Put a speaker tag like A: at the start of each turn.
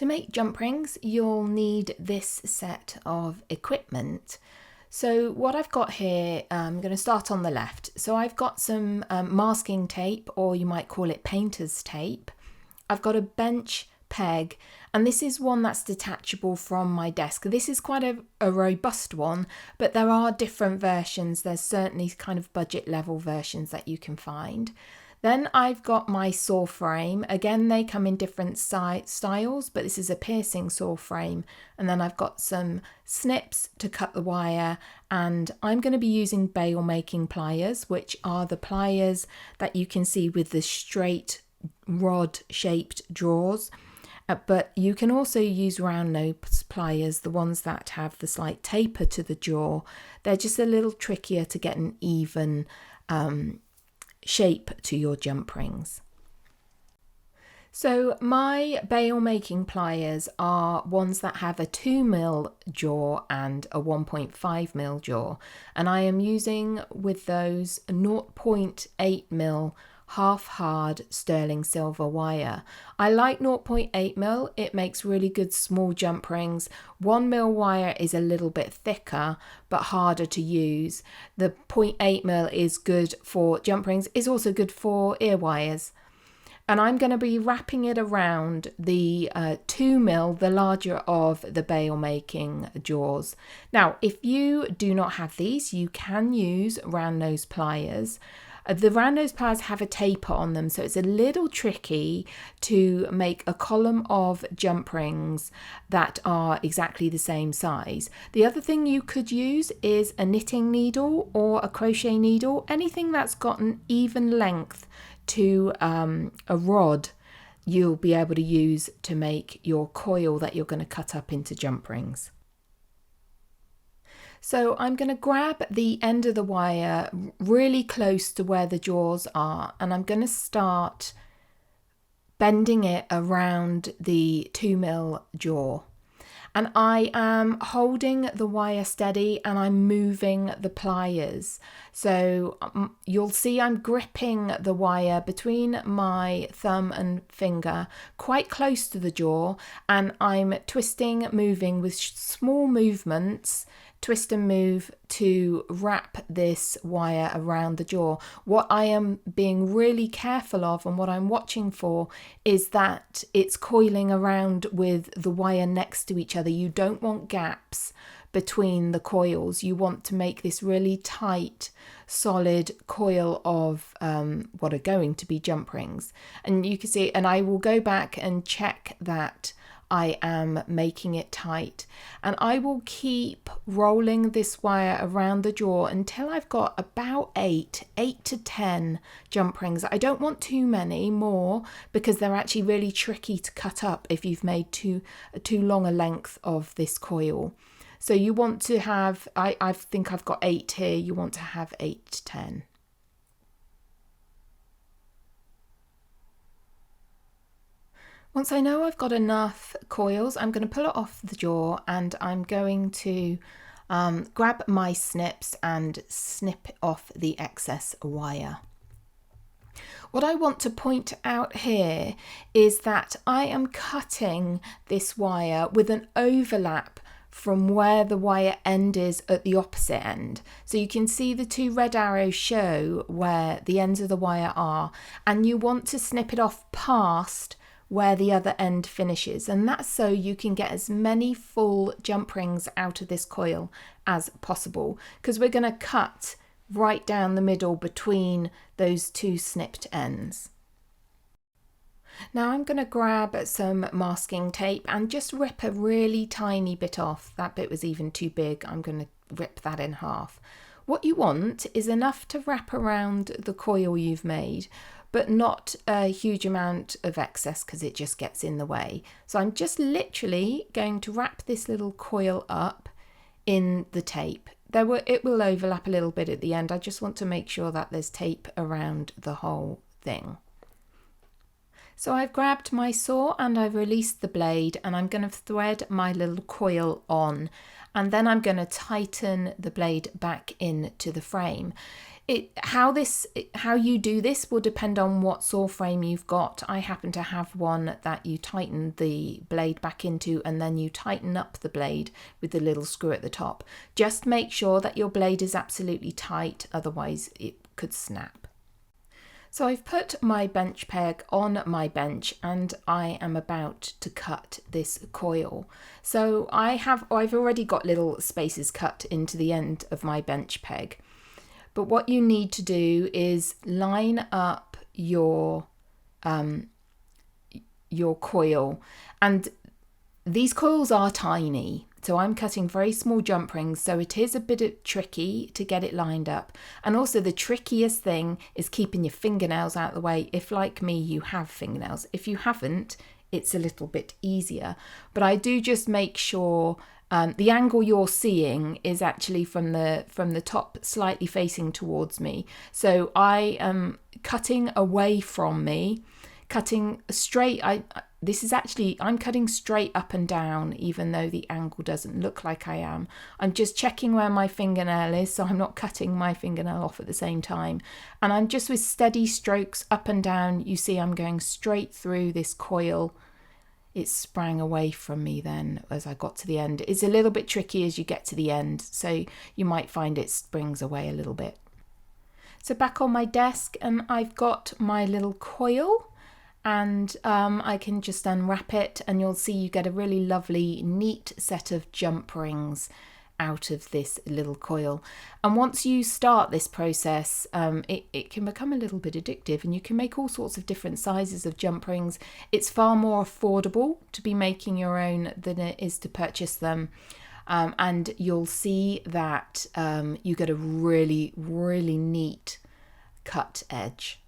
A: To make jump rings, you'll need this set of equipment. So what I've got here, I'm going to start on the left. So I've got some masking tape, or you might call it painter's tape. I've got a bench peg, and this is one that's detachable from my desk. This is quite a robust one, but there are different versions. There's certainly kind of budget level versions that you can find. Then I've got my saw frame. Again, they come in different styles, but this is a piercing saw frame. And then I've got some snips to cut the wire, and I'm going to be using bail making pliers, which are the pliers that you can see with the straight rod shaped jaws. But you can also use round nose pliers, the ones that have the slight taper to the jaw. They're just a little trickier to get an even shape to your jump rings. So my bail making pliers are ones that have a 2mm jaw and a 1.5mm jaw, and I am using with those 0.8mm half hard sterling silver wire. I like 0.8mm, it makes really good small jump rings. 1mm wire is a little bit thicker but harder to use. The 0.8mm is good for jump rings, is also good for ear wires. And I'm going to be wrapping it around the 2mm, the larger of the bail making jaws. Now, if you do not have these, you can use round nose pliers. The round nose pliers have a taper on them, so it's a little tricky to make a column of jump rings that are exactly the same size. The other thing you could use is a knitting needle or a crochet needle, anything that's got an even length to a rod you'll be able to use to make your coil that you're going to cut up into jump rings. So I'm going to grab the end of the wire really close to where the jaws are, and I'm going to start bending it around the 2mm jaw. And I am holding the wire steady and I'm moving the pliers. So you'll see I'm gripping the wire between my thumb and finger quite close to the jaw, and I'm twisting, moving with small movements, twist and move to wrap this wire around the jaw. What I am being really careful of and what I'm watching for is that it's coiling around with the wire next to each other. You don't want gaps between the coils. You want to make this really tight, solid coil of what are going to be jump rings. And you can see, and I will go back and check that I am making it tight, and I will keep rolling this wire around the jaw until I've got about 8 to 10 jump rings. I don't want too many more because they're actually really tricky to cut up if you've made too long a length of this coil. So you want to have, I think I've got 8 here, you want to have 8 to 10. Once I know I've got enough coils, I'm going to pull it off the jaw, and I'm going to grab my snips and snip off the excess wire. What I want to point out here is that I am cutting this wire with an overlap from where the wire end is at the opposite end. So you can see the 2 red arrows show where the ends of the wire are, and you want to snip it off past where the other end finishes, and that's so you can get as many full jump rings out of this coil as possible, because we're going to cut right down the middle between those 2 snipped ends. Now I'm going to grab some masking tape and just rip a really tiny bit off. That bit was even too big. I'm going to rip that in half. What you want is enough to wrap around the coil you've made, but not a huge amount of excess because it just gets in the way. So I'm just literally going to wrap this little coil up in the tape. It will overlap a little bit at the end. I just want to make sure that there's tape around the whole thing. So I've grabbed my saw and I've released the blade, and I'm going to thread my little coil on, and then I'm going to tighten the blade back into the frame. How you do this will depend on what saw frame you've got. I happen to have one that you tighten the blade back into and then you tighten up the blade with the little screw at the top. Just make sure that your blade is absolutely tight, otherwise it could snap. So I've put my bench peg on my bench and I am about to cut this coil. So I've already got little spaces cut into the end of my bench peg. But what you need to do is line up your coil, and these coils are tiny. So I'm cutting very small jump rings, so it is a bit tricky to get it lined up. And also the trickiest thing is keeping your fingernails out of the way. If, like me, you have fingernails. If you haven't, it's a little bit easier. But I do just make sure the angle you're seeing is actually from the top, slightly facing towards me. So I am cutting away from me, cutting straight. I'm cutting straight up and down, even though the angle doesn't look like I am. I'm just checking where my fingernail is, so I'm not cutting my fingernail off at the same time. And I'm just with steady strokes up and down. You see I'm going straight through this coil. It sprang away from me then as I got to the end. It's a little bit tricky as you get to the end, so you might find it springs away a little bit. So back on my desk, and I've got my little coil. And I can just unwrap it and you'll see you get a really lovely, neat set of jump rings out of this little coil. And once you start this process, it can become a little bit addictive and you can make all sorts of different sizes of jump rings. It's far more affordable to be making your own than it is to purchase them. And you'll see that you get a really, really neat cut edge.